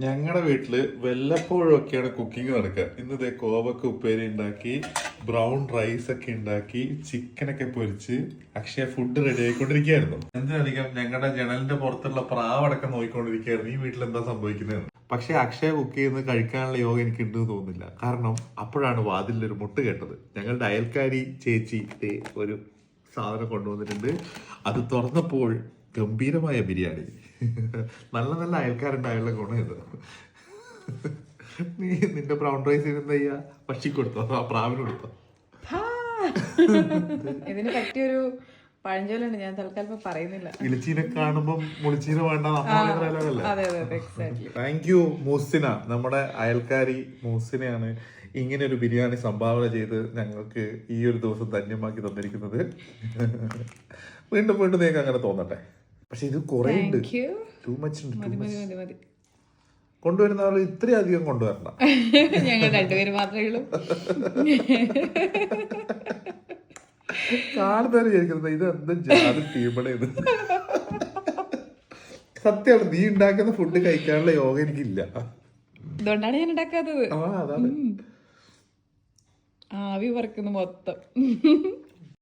ഞങ്ങളുടെ വീട്ടില് വല്ലപ്പോഴും ഒക്കെയാണ് കുക്കിംഗ് നടക്കുക. ഇന്ന് ഇതേ കോവക്ക ഉപ്പേരി ഉണ്ടാക്കി, ബ്രൗൺ റൈസ് ഒക്കെ ഉണ്ടാക്കി, ചിക്കനൊക്കെ പൊരിച്ച് അക്ഷയ ഫുഡ് റെഡി ആയിക്കൊണ്ടിരിക്കുകയായിരുന്നു. എന്തിനധികം ഞങ്ങളുടെ ജനലിന്റെ പുറത്തുള്ള പ്രാവടക്കം നോക്കിക്കൊണ്ടിരിക്കുകയായിരുന്നു ഈ വീട്ടിൽ എന്താ സംഭവിക്കുന്നത്. പക്ഷെ അക്ഷയ കുക്ക് ചെയ്യുന്നത് കഴിക്കാനുള്ള യോഗം എനിക്ക് ഉണ്ടെന്ന് തോന്നുന്നില്ല. കാരണം അപ്പോഴാണ് വാതിലൊരു മുട്ട് കേട്ടത്. ഞങ്ങളുടെ അയൽക്കാരി ചേച്ചി ഒരു സാധനം കൊണ്ടുവന്നിട്ടുണ്ട്. അത് തുറന്നപ്പോൾ ഗംഭീരമായ ബിരിയാണി. നല്ല നല്ല അയൽക്കാരുണ്ടായുള്ള ഗുണം ഇത്. നീ നിന്റെ ബ്രൗൺ റൈസിന് എന്താ ചെയ്യാ? പക്ഷി കൊടുത്തോ? ആ പ്രാവിന് കൊടുത്തോ? ഇതിന് പറ്റിയൊരു പഴഞ്ചൊല്ലുണ്ട്, ഞാൻ തൽക്കാലം പറയുന്നില്ല. ഇളിച്ചീനെ കാണുമ്പോ മുളിച്ചീന വേണ്ട. താങ്ക് യു മൂസിന, നമ്മുടെ അയൽക്കാരി മൂസിനെയാണ് ഇങ്ങനെ ഒരു ബിരിയാണി സംഭാവന ചെയ്ത് ഞങ്ങൾക്ക് ഈ ഒരു ദിവസം ധന്യമാക്കി തന്നിരിക്കുന്നത്. വീണ്ടും വീണ്ടും നിങ്ങൾക്ക് അങ്ങനെ തോന്നട്ടെ. പക്ഷെ ഇത് കുറെ ഉണ്ട്, ടൂ മച്ച് ഉണ്ട്. കൊണ്ടുവരുന്ന ആള് ഇത്രയും അധികം കൊണ്ടുവരണ്ട. ഞങ്ങൾ രണ്ടുപേരും മാത്രമേ ഉള്ളൂ. കാണുന്നവര് വിചാരിക്കുന്നത് ഇത് എന്താ ജാതി ടീമണേന്ന്. സത്യമാണ്, നീ ഉണ്ടാക്കുന്ന ഫുഡ് കഴിക്കാനുള്ള യോഗം എനിക്കില്ല. അതുകൊണ്ടാണ് ഞാൻ ഉണ്ടാക്കാത്തത്. അതാണ് ആവി പറക്കുന്നു മൊത്തം.